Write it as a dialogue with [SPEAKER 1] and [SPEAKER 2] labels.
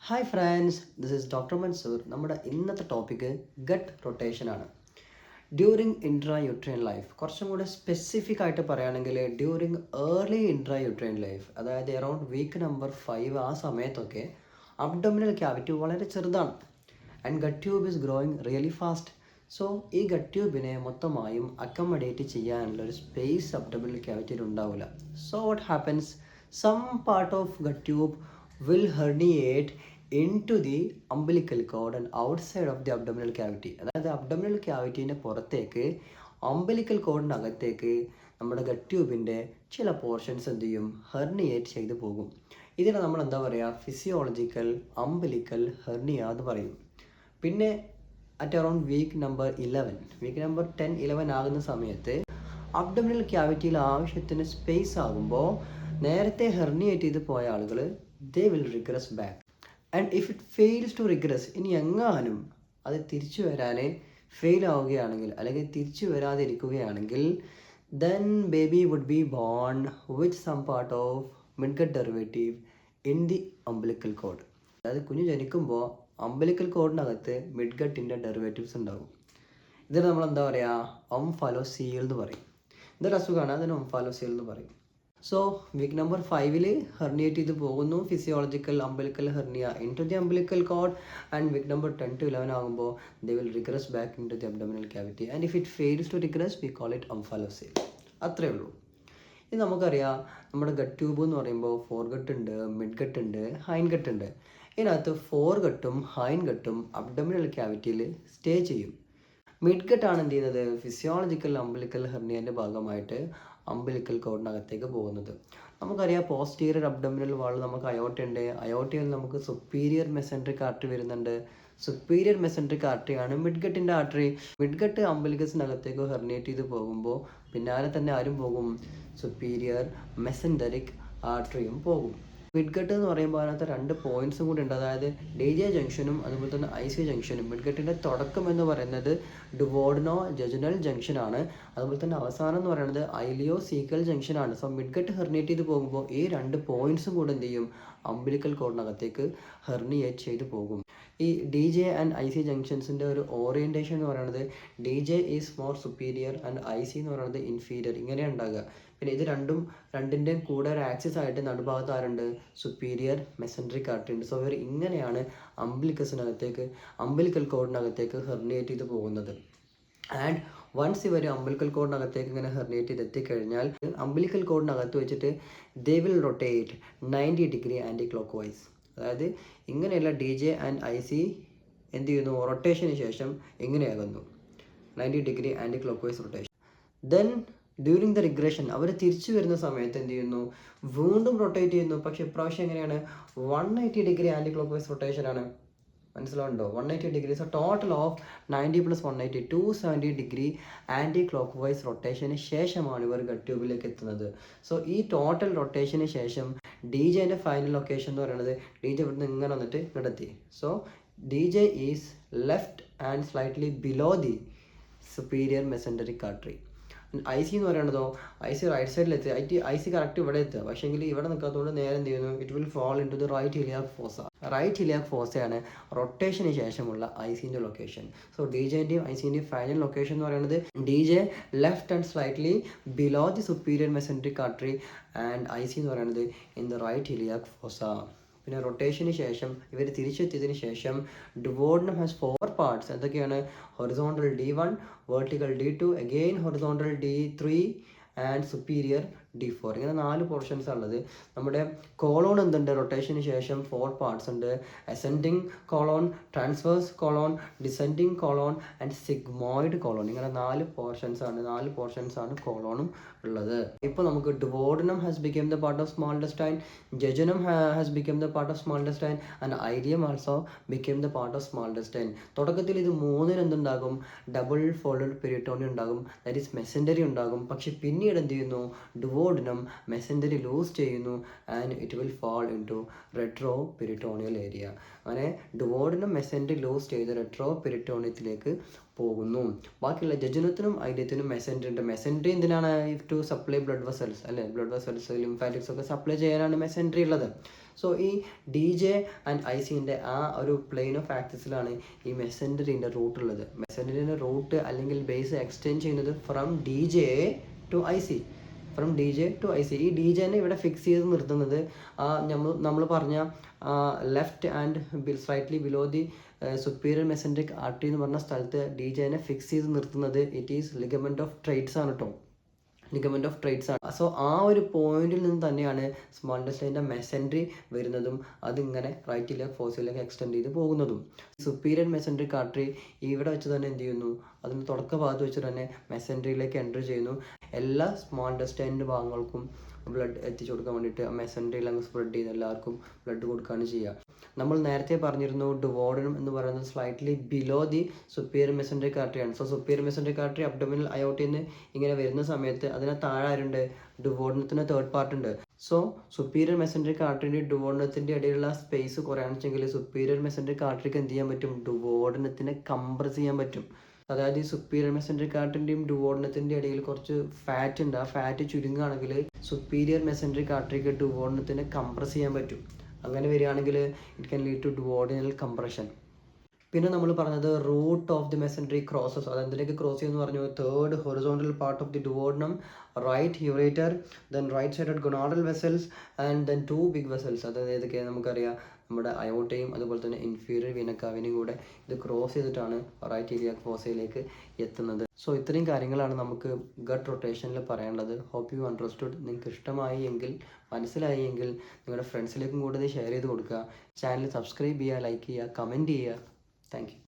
[SPEAKER 1] Hi friends, this is doctor Mansoor. നമ്മുടെ ഇന്നത്തെ topic gut rotation ആണ്. ഡ്യൂറിങ് ഇൻട്രാ യൂട്രൈൻ ലൈഫ്, കുറച്ചും കൂടെ സ്പെസിഫിക് ആയിട്ട് പറയുകയാണെങ്കിൽ during early intrauterine life, അതായത് അറൗണ്ട് വീക്ക് നമ്പർ 5 ആ സമയത്തൊക്കെ അബ്ഡോമിനൽ ക്യാവിറ്റി വളരെ ചെറുതാണ് and gut tube is growing really fast. So ഈ ഗട്ട് ട്യൂബിനെ മൊത്തമായും അക്കമഡേറ്റ് ചെയ്യാനുള്ള ഒരു സ്പേസ് അബ്ഡോമിനൽ ക്യാവിറ്റിയിൽ ഉണ്ടാവില്ല. So what happens, some part of gut tube will herniate into the umbilical cord and outside of the abdominal cavity. അതായത് abdominal ക്യാവിറ്റീൻ്റെ പുറത്തേക്ക് അംബലിക്കൽ കോഡിനകത്തേക്ക് നമ്മുടെ ഗട്ട് ട്യൂബിൻ്റെ ചില പോർഷൻസ് എന്ത് ചെയ്യും, ഹെർണിയേറ്റ് ചെയ്ത് പോകും. ഇതിനെ നമ്മൾ എന്താ പറയുക, ഫിസിയോളജിക്കൽ അംബലിക്കൽ ഹെർണിയ എന്ന് പറയും. പിന്നെ അറ്റ് അറൗണ്ട് വീക്ക് നമ്പർ 10-11 ആകുന്ന സമയത്ത് അബ്ഡോമിനൽ ക്യാവിറ്റിയിൽ ആവശ്യത്തിന് സ്പേസ് ആകുമ്പോൾ നേരത്തെ ഹെർണിയേറ്റ് ചെയ്ത് പോയ ആളുകൾ they will regress back. And if it fails to regress, ഇനി എങ്ങാനും അത് തിരിച്ചു വരാൻ ഫെയിൽ ആവുകയാണെങ്കിൽ അല്ലെങ്കിൽ തിരിച്ചു വരാതിരിക്കുകയാണെങ്കിൽ then baby would be born with some part of midgut derivative in the umbilical cord. അതായത് കുഞ്ഞ് ജനിക്കുമ്പോൾ അംബലിക്കൽ കോഡിനകത്ത് മിഡ്ഗട്ടിൻ്റെ ഡെറിവേറ്റീവ്സ് ഉണ്ടാകും. ഇതിന് നമ്മൾ എന്താ പറയുക, ഓംഫാലോസീൽ എന്ന് പറയും. ഇതൊരു അസുഖമാണ്, അതിന് ഓംഫാലോസീൽ എന്ന് പറയും. സോ വീക്ക് നമ്പർ 5 ഹെർണിയേറ്റ് ചെയ്ത് പോകുന്നു, physiological umbilical hernia into the umbilical cord. And week number 10-11 ആകുമ്പോൾ they will regress back into the abdominal cavity. And if it fails to regress we call it omphalocele. അത്രേ ഉള്ളൂ. ഇത് നമുക്കറിയാം, നമ്മുടെ gut tube എന്ന് പറയുമ്പോൾ fore gut ഉണ്ട്, mid gut ഉണ്ട്, ഹൈൻ ഗട്ട് ഉണ്ട്. ഇതിനകത്ത് ഫോർ ഗട്ടും ഹൈൻ ഗട്ടും അബ്ഡോമിനൽ ക്യാവിറ്റിയിൽ സ്റ്റേ ചെയ്യും. മിഡ് ഗട്ടാണ് എന്ത് ചെയ്യുന്നത്, ഫിസിയോളജിക്കൽ അംബലിക്കൽ ഹെർണിയൻ്റെ ഭാഗമായിട്ട് അംബലിക്കൽ കോഡിനകത്തേക്ക് പോകുന്നത്. നമുക്കറിയാം പോസ്റ്റീരിയർ അബ്ഡോമിനൽ വാൾ നമുക്ക് അയോട്ട ഉണ്ട്. അയോട്ടയിൽ നമുക്ക് സുപ്പീരിയർ മെസെൻട്രിക് ആർട്ടറി വരുന്നുണ്ട്. സുപ്പീരിയർ മെസെൻട്രിക് ആർട്ടറിയാണ് മിഡ്ഗട്ടിൻ്റെ ആർട്ടറി. മിഡ്ഗട്ട് അംബലിക്കസിനകത്തേക്ക് ഹെർണിയേറ്റ് ചെയ്ത് പോകുമ്പോൾ പിന്നാലെ തന്നെ ആരും പോകും, സുപ്പീരിയർ മെസെൻറ്ററിക് ആർട്ടറിയും പോകും. മിഡ്ഗട്ട് എന്ന് പറയുമ്പോൾ അതിനകത്ത് 2 പോയിന്റ്സും കൂടി ഉണ്ട്. അതായത് DJ ജംഗ്ഷനും അതുപോലെ തന്നെ IC ജംഗ്ഷനും. മിഡ്ഗട്ടിൻ്റെ തുടക്കം എന്ന് പറയുന്നത് ഡുവോഡിനോ ജജനൽ ജംഗ്ഷനാണ്. അതുപോലെ തന്നെ അവസാനം എന്ന് പറയുന്നത് ഐലിയോ സീക്കൽ ജംഗ്ഷനാണ്. സോ മിഡ്ഗട്ട് ഹെർണിയേറ്റ് ചെയ്ത് പോകുമ്പോൾ ഈ 2 പോയിന്റ്സും കൂടെ എന്ത് ചെയ്യും, അംബിലിക്കൽ കോഡിനകത്തേക്ക് ഹെർണിയേറ്റ് ചെയ്ത് പോകും. ഈ DJ ആൻഡ് IC ജംഗ്ഷൻസിൻ്റെ ഒരു ഓറിയൻറ്റേഷൻ എന്ന് പറയുന്നത് DJ is more superior and IC എന്ന് പറയുന്നത് ഇൻഫീരിയർ, ഇങ്ങനെയാണ് ഉണ്ടാകുക. പിന്നെ ഇത് രണ്ടിൻ്റെയും കൂടെ ഒരു ആക്സിസ് ആയിട്ട് നടുഭാഗത്ത് ആരുണ്ട്, സുപ്പീരിയർ മെസെൻട്രിക് ആർട്ടറി ഉണ്ട്. സോ ഇവർ ഇങ്ങനെയാണ് അംബിലിക്കൽ കോഡിനകത്തേക്ക് ഹെർണിയേറ്റ് ചെയ്ത് പോകുന്നത്. ആൻഡ് വൺസ് ഇവർ അംബിലിക്കൽ കോഡിനകത്തേക്ക് ഇങ്ങനെ ഹെർണിയേറ്റ് ചെയ്ത് എത്തിക്കഴിഞ്ഞാൽ അംബിലിക്കൽ കോഡിനകത്ത് വെച്ചിട്ട് they will rotate 90 degree anticlockwise. അതായത് ഇങ്ങനെയുള്ള DJ ആൻഡ് IC എന്ത് ചെയ്യുന്നു, റൊട്ടേഷന് ശേഷം എങ്ങനെയാകുന്നു, 90 degree anticlockwise rotation. Then during the regression അവർ തിരിച്ചു വരുന്ന സമയത്ത് എന്ത് ചെയ്യുന്നു, വീണ്ടും റൊട്ടേറ്റ് ചെയ്യുന്നു. പക്ഷേ ഇപ്രാവശ്യം എങ്ങനെയാണ്, 180 ഡിഗ്രി ആൻറ്റി ക്ലോക്ക് വൈസ് റൊട്ടേഷനാണ്. മനസ്സിലാവുണ്ടോ, 180 degree. So total of 90 + 180 270 degree anticlockwise റൊട്ടേഷന് ശേഷമാണ് ഇവർ ഗട്ട് ട്യൂബിലേക്ക് എത്തുന്നത്. സോ ഈ ടോട്ടൽ റൊട്ടേഷന് ശേഷം DJൻ്റെ ഫൈനൽ ലൊക്കേഷൻ എന്ന് പറയുന്നത് DJ ഇവിടുന്ന് ഇങ്ങനെ വന്നിട്ട് ഇങ്ങോട്ടെത്തി. So DJ is left and slightly below the superior mesenteric artery. IC എന്ന് പറയുന്നതോ IC റൈറ്റ് സൈഡിലെത്തി. IC കറക്റ്റ് ഇവിടെ എത്തുക, പക്ഷേ എങ്കിൽ ഇവിടെ നിൽക്കാത്തതുകൊണ്ട് നേരെ എന്ത് ചെയ്യുന്നു, it will fall into the right iliac fossa. Right iliac ഫോസയാണ് റൊട്ടേഷന് ശേഷമുള്ള ICൻ്റെ ലൊക്കേഷൻ. സോ DJൻ്റെയും ICൻ്റെയും ഫൈനൽ ലൊക്കേഷൻ എന്ന് പറയുന്നത് DJ left and slightly below the superior mesenteric artery and IC എന്ന് പറയുന്നത് in the right iliac fossa. പിന്നെ റൊട്ടേഷന് ശേഷം ഇവർ തിരിച്ചെത്തിയതിന് ശേഷം ഡുവോഡിനം ഹാസ് 4 പാർട്സ്. എന്തൊക്കെയാണ്, horizontal D1, vertical D2, again horizontal D3 and superior D4. ഇങ്ങനെ 4 പോർഷൻസ് ഉള്ളത്. നമ്മുടെ കോളോൺ എന്തുണ്ട്, റൊട്ടേഷന് ശേഷം 4 പാർട്സ് ഉണ്ട്. Ascending colon, transverse colon, descending colon and sigmoid colon. ഇങ്ങനെ 4 പോർഷൻസ് ആണ് കോളോണും ഉള്ളത്. ഇപ്പോൾ നമുക്ക് duodenum has become the part of small intestine, jejunum has become the part of small intestine and ileum also become the part of small intestine. തുടക്കത്തിൽ ഇത് 3 എന്തുണ്ടാകും, double folded peritoneum ഉണ്ടാകും, ദാറ്റ് ഈസ് മെസെൻറ്ററി ഉണ്ടാകും. പക്ഷെ പിന്നീട് എന്ത് ചെയ്യുന്നു, duodenum mesentery loose ചെയ്യുന്നു and it will fall into retroperitoneal area. അങ്ങനെ ഡുവോഡിനം മെസെൻറ്ററി ലൂസ് ചെയ്ത് റെട്രോ പെരിറ്റോണിയത്തിലേക്ക് പോകുന്നു. ബാക്കിയുള്ള ജജനത്തിനും ഐലിയത്തിനും മെസെൻറ്ററി ഉണ്ട്. മെസെൻറ്ററി എന്തിനാണ്, ടു സപ്ലൈ ബ്ലഡ് വെസൽസ് അല്ലേ, ബ്ലഡ് വെസൽസ് ലിംഫാറ്റിക്സ് ഒക്കെ സപ്ലൈ ചെയ്യാനാണ് മെസെൻറ്ററി ഉള്ളത്. സോ ഈ ഡി ജെ ആൻഡ് ഐ സിൻ്റെ ആ ഒരു പ്ലെയിൻ ഓഫ് ആക്സിസിലാണ് ഈ മെസൻറ്ററിൻ്റെ റൂട്ട് ഉള്ളത്. മെസൻറ്ററിൻ്റെ റൂട്ട് അല്ലെങ്കിൽ ബേസ് എക്സ്റ്റെൻഡ് ചെയ്യുന്നത് from D J to I C, from D J to I C. ഈ ഡി ജെനെ ഇവിടെ ഫിക്സ് ചെയ്ത് നിർത്തുന്നത് നമ്മൾ പറഞ്ഞ left and slightly below the superior mesenteric artery എന്ന് പറഞ്ഞ സ്ഥലത്ത് ഡി ജെനെ ഫിക്സ് ചെയ്ത് നിർത്തുന്നത് it is ligament of Treitz ആണ് കേട്ടോ. ലിഗമെന്റ് ഓഫ് ട്രൈറ്റ്സ് ആണ്. സോ ആ ഒരു പോയിന്റിൽ നിന്ന് തന്നെയാണ് സ്മോൾ ഇൻറ്റസ്റ്റൈൻ്റെ മെസൻട്രി വരുന്നതും അതിങ്ങനെ റൈറ്റിലേക്ക് ഫോസിലേക്ക് എക്സ്റ്റെൻഡ് ചെയ്ത് പോകുന്നതും. സുപ്പീരിയർ മെസൻട്രിക് ആർട്ടറി ഇവിടെ വെച്ച് തന്നെ എന്ത് ചെയ്യുന്നു, അതിന് തുടക്ക ഭാഗത്ത് വെച്ച് തന്നെ മെസൻട്രിയിലേക്ക് എൻ്റർ ചെയ്യുന്നു. എല്ലാ സ്മോൾ ഇൻറ്റസ്റ്റൈൻ്റെ ഭാഗങ്ങൾക്കും ബ്ലഡ് എത്തിച്ചു കൊടുക്കാൻ വേണ്ടിയിട്ട് മെസൻട്രിയിൽ അങ്ങ് സ്പ്രെഡ് ചെയ്ത് എല്ലാവർക്കും ബ്ലഡ് കൊടുക്കുകയാണ് ചെയ്യുക. നമ്മൾ നേരത്തെ പറഞ്ഞിരുന്നു ഡുവോഡനം എന്ന് പറയുന്നത് slightly below the superior mesenteric ആർട്ടറിയാണ്. So superior mesenteric artery abdominal അയോർട്ടിൽ നിന്ന് ഇങ്ങനെ വരുന്ന സമയത്ത് അതിനെ താഴെ ആരുണ്ട്, ഡുവോഡനത്തിന് തേർഡ് പാർട്ട് ഉണ്ട്. സോ സുപ്പീരിയർ മെസൻട്രിക് ആർട്ടറിൻ്റെ ഡുവോഡനത്തിൻ്റെ ഇടയിലുള്ള സ്പേസ് കുറയാണെന്ന് വെച്ചെങ്കിൽ സുപ്പീരിയർ മെസൻട്രിക് ആർട്ടറിക്ക് എന്ത് ചെയ്യാൻ പറ്റും, ഡുവോഡനത്തിനെ കംപ്രസ് ചെയ്യാൻ പറ്റും. അതായത് ഈ സുപ്പീരിയർ മെസൻട്രിക് ആർട്ടറിൻ്റെയും ഡുവോഡനത്തിൻ്റെ ഇടയിൽ കുറച്ച് ഫാറ്റ് ഉണ്ട്. ആ ഫാറ്റ് ചുരുങ്ങുകയാണെങ്കിൽ സുപ്പീരിയർ മെസൻട്രിക് ആർട്ടറിക്ക് ഡുവോഡനത്തിനെ കംപ്രസ് ചെയ്യാൻ പറ്റും. അങ്ങനെ വരികയാണെങ്കിൽ it can lead to duodenal compression. പിന്നെ നമ്മൾ പറഞ്ഞത് root of the mesentery crosses, അത് എന്തിനൊക്കെ ക്രോസ് ചെയ്യുമെന്ന് പറഞ്ഞു. Third horizontal part of the duodenum, right ureter, then right sided gonadal vessels and then 2 big vessels. അത് ഏതൊക്കെയാണ് നമുക്കറിയാം, നമ്മുടെ അയോട്ടയും അതുപോലെ തന്നെ ഇൻഫീരിയർ വീനക്കാവിനെയും കൂടെ ഇത് ക്രോസ് ചെയ്തിട്ടാണ് റൈറ്റ് ഏരിയ ഫോസയിലേക്ക് എത്തുന്നത്. സോ ഇത്രയും കാര്യങ്ങളാണ് നമുക്ക് ഗട്ട് റൊട്ടേഷനിൽ പറയാനുള്ളത്. Hope you understood. നിങ്ങൾക്ക് ഇഷ്ടമായി എങ്കിൽ, മനസ്സിലായി എങ്കിൽ നിങ്ങളുടെ ഫ്രണ്ട്സിലേക്കും കൂടെ ഷെയർ ചെയ്ത് കൊടുക്കുക. ചാനൽ സബ്സ്ക്രൈബ് ചെയ്യുക, ലൈക്ക് ചെയ്യുക, കമൻറ്റ് ചെയ്യുക. Thank you.